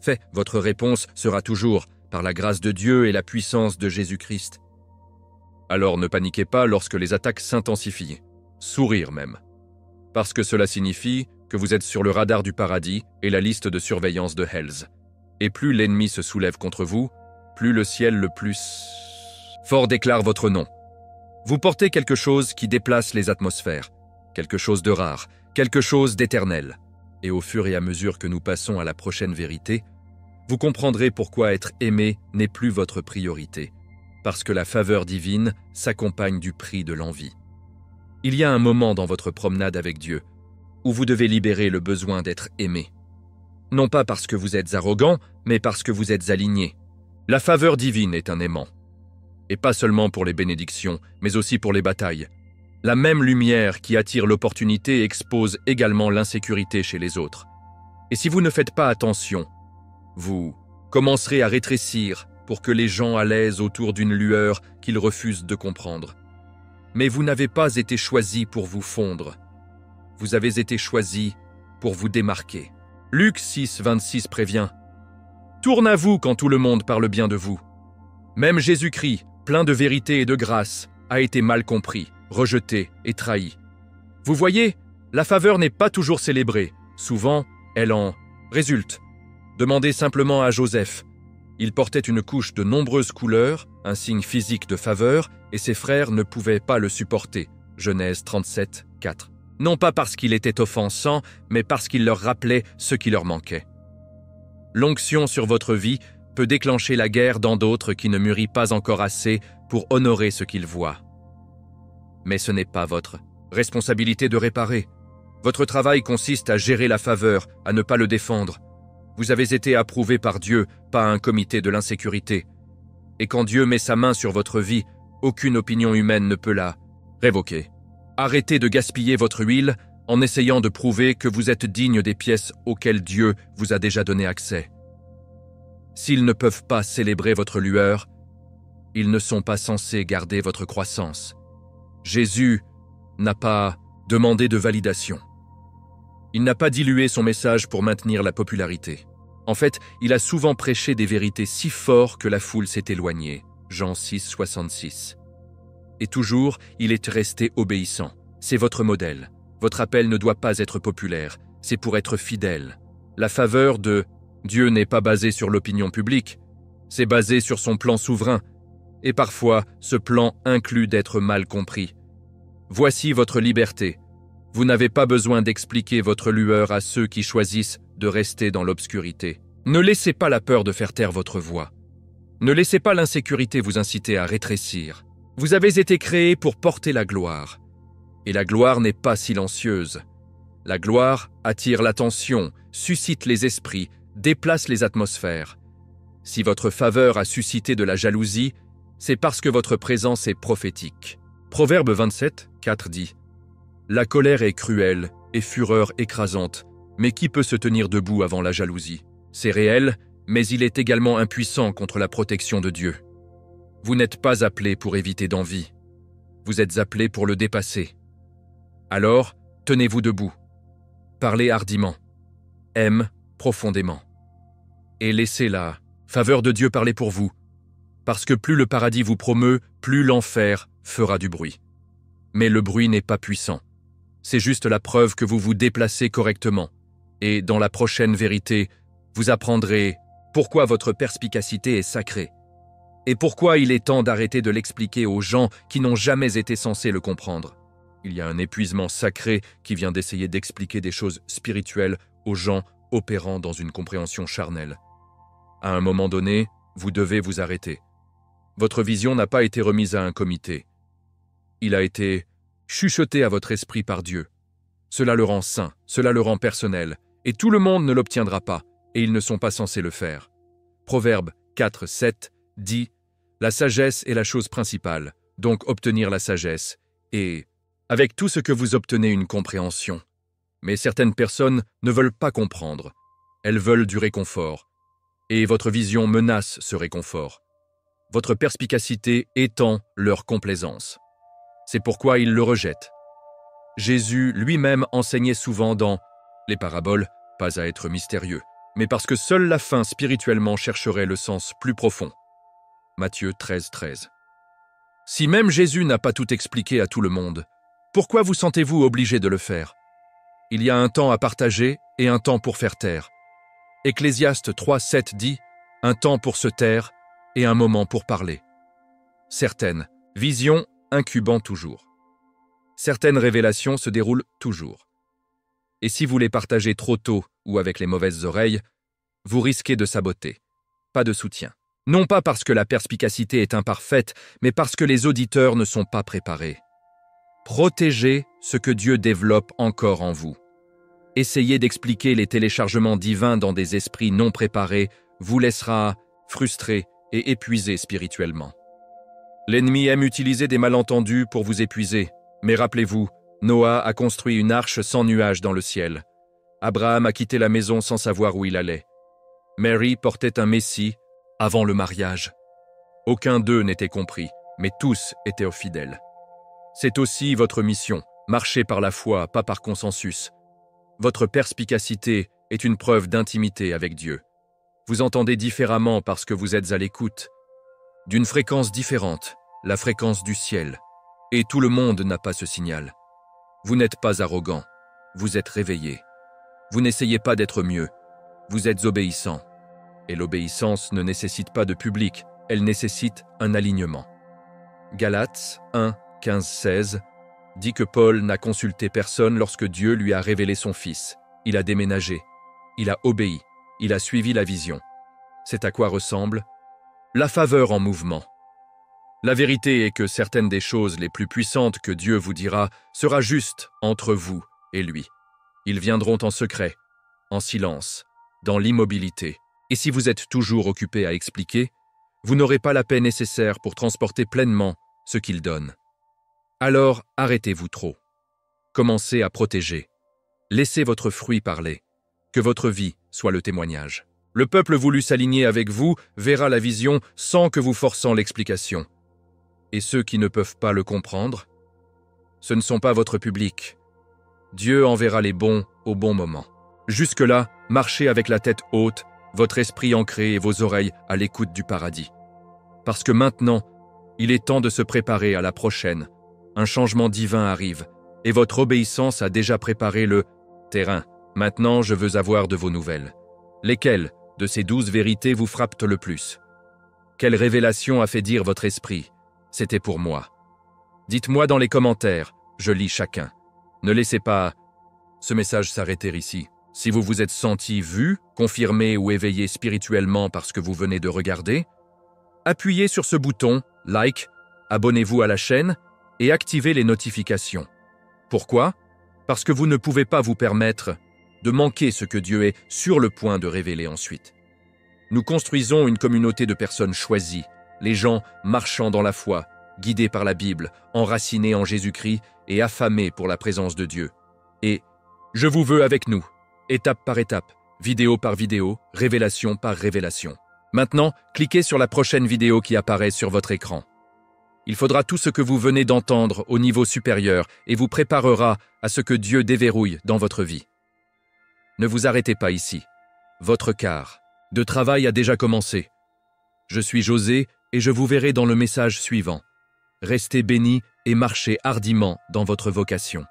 fait, votre réponse sera toujours « Par la grâce de Dieu et la puissance de Jésus-Christ ». Alors ne paniquez pas lorsque les attaques s'intensifient, sourire même. Parce que cela signifie que vous êtes sur le radar du paradis et la liste de surveillance de Hells. Et plus l'ennemi se soulève contre vous, plus le ciel le plus fort déclare votre nom. Vous portez quelque chose qui déplace les atmosphères, quelque chose de rare, quelque chose d'éternel. Et au fur et à mesure que nous passons à la prochaine vérité, vous comprendrez pourquoi être aimé n'est plus votre priorité, parce que la faveur divine s'accompagne du prix de l'envie. Il y a un moment dans votre promenade avec Dieu où vous devez libérer le besoin d'être aimé. Non pas parce que vous êtes arrogant, mais parce que vous êtes aligné. La faveur divine est un aimant. Et pas seulement pour les bénédictions, mais aussi pour les batailles. La même lumière qui attire l'opportunité expose également l'insécurité chez les autres. Et si vous ne faites pas attention, vous commencerez à rétrécir pour que les gens à l'aise autour d'une lueur qu'ils refusent de comprendre. Mais vous n'avez pas été choisi pour vous fondre. Vous avez été choisi pour vous démarquer. Luc 6, 26 prévient « Tourne à vous quand tout le monde parle bien de vous. » Même Jésus-Christ, plein de vérité et de grâce, a été mal compris, rejeté et trahi. Vous voyez, la faveur n'est pas toujours célébrée. Souvent, elle en résulte. Demandez simplement à Joseph. Il portait une couche de nombreuses couleurs, un signe physique de faveur, et ses frères ne pouvaient pas le supporter. Genèse 37, 4. Non pas parce qu'il était offensant, mais parce qu'il leur rappelait ce qui leur manquait. L'onction sur votre vie peut déclencher la guerre dans d'autres qui ne mûrit pas encore assez pour honorer ce qu'ils voient. Mais ce n'est pas votre responsabilité de réparer. Votre travail consiste à gérer la faveur, à ne pas le défendre. Vous avez été approuvé par Dieu, pas un comité de l'insécurité. Et quand Dieu met sa main sur votre vie, aucune opinion humaine ne peut la révoquer. Arrêtez de gaspiller votre huile en essayant de prouver que vous êtes digne des pièces auxquelles Dieu vous a déjà donné accès. S'ils ne peuvent pas célébrer votre lueur, ils ne sont pas censés garder votre croissance. Jésus n'a pas demandé de validation. Il n'a pas dilué son message pour maintenir la popularité. En fait, il a souvent prêché des vérités si fortes que la foule s'est éloignée. Jean 6, 66. Et toujours, il est resté obéissant. C'est votre modèle. Votre appel ne doit pas être populaire, c'est pour être fidèle. La faveur de Dieu n'est pas basée sur l'opinion publique, c'est basé sur son plan souverain. Et parfois, ce plan inclut d'être mal compris. Voici votre liberté. Vous n'avez pas besoin d'expliquer votre lueur à ceux qui choisissent de rester dans l'obscurité. Ne laissez pas la peur de faire taire votre voix. Ne laissez pas l'insécurité vous inciter à rétrécir. Vous avez été créé pour porter la gloire. Et la gloire n'est pas silencieuse. La gloire attire l'attention, suscite les esprits, déplace les atmosphères. Si votre faveur a suscité de la jalousie, c'est parce que votre présence est prophétique. Proverbe 27, 4 dit « La colère est cruelle et fureur écrasante, mais qui peut se tenir debout avant la jalousie? C'est réel, mais il est également impuissant contre la protection de Dieu. Vous n'êtes pas appelé pour éviter d'envie. Vous êtes appelé pour le dépasser. Alors, tenez-vous debout. Parlez hardiment. Aime profondément. Et laissez la faveur de Dieu parler pour vous. Parce que plus le paradis vous promeut, plus l'enfer fera du bruit. Mais le bruit n'est pas puissant. C'est juste la preuve que vous vous déplacez correctement. Et dans la prochaine vérité, vous apprendrez pourquoi votre perspicacité est sacrée. Et pourquoi il est temps d'arrêter de l'expliquer aux gens qui n'ont jamais été censés le comprendre. Il y a un épuisement sacré qui vient d'essayer d'expliquer des choses spirituelles aux gens opérant dans une compréhension charnelle. À un moment donné, vous devez vous arrêter. Votre vision n'a pas été remise à un comité. Il a été chuchoté à votre esprit par Dieu. Cela le rend saint, cela le rend personnel, et tout le monde ne l'obtiendra pas, et ils ne sont pas censés le faire. Proverbe 4, 7 dit « La sagesse est la chose principale, donc obtenir la sagesse, et avec tout ce que vous obtenez une compréhension. Mais certaines personnes ne veulent pas comprendre, elles veulent du réconfort, et votre vision menace ce réconfort. Votre perspicacité étend leur complaisance. C'est pourquoi ils le rejettent. Jésus lui-même enseignait souvent dans Les paraboles, pas à être mystérieux, mais parce que seule la fin spirituellement chercherait le sens plus profond. Matthieu 13:13. Si même Jésus n'a pas tout expliqué à tout le monde, pourquoi vous sentez-vous obligé de le faire? Il y a un temps à partager et un temps pour faire taire. Ecclésiaste 3:7 dit « Un temps pour se taire et un moment pour parler ». Certaines visions incubant toujours. Certaines révélations se déroulent toujours. Et si vous les partagez trop tôt ou avec les mauvaises oreilles, vous risquez de saboter. Pas de soutien. Non pas parce que la perspicacité est imparfaite, mais parce que les auditeurs ne sont pas préparés. Protégez ce que Dieu développe encore en vous. Essayez d'expliquer les téléchargements divins dans des esprits non préparés vous laissera frustré et épuisé spirituellement. L'ennemi aime utiliser des malentendus pour vous épuiser, mais rappelez-vous, Noah a construit une arche sans nuages dans le ciel. Abraham a quitté la maison sans savoir où il allait. Mary portait un Messie avant le mariage. Aucun d'eux n'était compris, mais tous étaient fidèles. C'est aussi votre mission, marcher par la foi, pas par consensus. Votre perspicacité est une preuve d'intimité avec Dieu. Vous entendez différemment parce que vous êtes à l'écoute. D'une fréquence différente, la fréquence du ciel. Et tout le monde n'a pas ce signal. Vous n'êtes pas arrogant, vous êtes réveillé. Vous n'essayez pas d'être mieux, vous êtes obéissant. Et l'obéissance ne nécessite pas de public, elle nécessite un alignement. Galates 1:15-16 dit que Paul n'a consulté personne lorsque Dieu lui a révélé son Fils. Il a déménagé, il a obéi, il a suivi la vision. C'est à quoi ressemble la faveur en mouvement. La vérité est que certaines des choses les plus puissantes que Dieu vous dira sera juste entre vous et lui. Ils viendront en secret, en silence, dans l'immobilité. Et si vous êtes toujours occupé à expliquer, vous n'aurez pas la paix nécessaire pour transporter pleinement ce qu'il donne. Alors arrêtez-vous trop. Commencez à protéger. Laissez votre fruit parler. Que votre vie soit le témoignage. Le peuple voulut s'aligner avec vous verra la vision sans que vous forçant l'explication. Et ceux qui ne peuvent pas le comprendre, ce ne sont pas votre public. Dieu enverra les bons au bon moment. Jusque-là, marchez avec la tête haute, votre esprit ancré et vos oreilles à l'écoute du paradis. Parce que maintenant, il est temps de se préparer à la prochaine. Un changement divin arrive, et votre obéissance a déjà préparé le terrain. Maintenant, je veux avoir de vos nouvelles. Lesquelles de ces 12 vérités vous frappent le plus? Quelle révélation a fait dire votre esprit? C'était pour moi. Dites-moi dans les commentaires, je lis chacun. Ne laissez pas ce message s'arrêter ici. Si vous vous êtes senti vu, confirmé ou éveillé spirituellement parce que vous venez de regarder, appuyez sur ce bouton, like, abonnez-vous à la chaîne et activez les notifications. Pourquoi? Parce que vous ne pouvez pas vous permettre de manquer ce que Dieu est sur le point de révéler ensuite. Nous construisons une communauté de personnes choisies, les gens marchant dans la foi, guidés par la Bible, enracinés en Jésus-Christ et affamés pour la présence de Dieu. Et je vous veux avec nous, étape par étape, vidéo par vidéo, révélation par révélation. Maintenant, cliquez sur la prochaine vidéo qui apparaît sur votre écran. Il faudra tout ce que vous venez d'entendre au niveau supérieur et vous préparera à ce que Dieu déverrouille dans votre vie. Ne vous arrêtez pas ici. Votre quart de travail a déjà commencé. Je suis José et je vous verrai dans le message suivant. Restez bénis et marchez hardiment dans votre vocation.